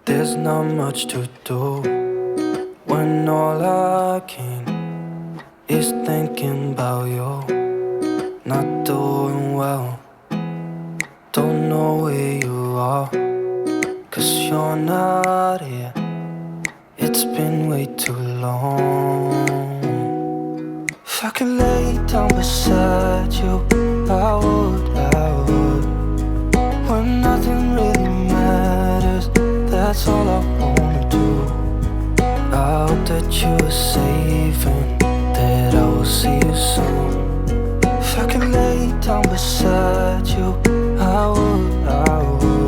There's not much to do when all I can is thinking about you. Not doing well, don't know where you are, 'cause you're not here. It's been way too long. If I could lay down beside you, I would, when nothing really matters. That's all I wanna do. I hope that you are safe and that I will see you soon. If I could lay down beside you, I would.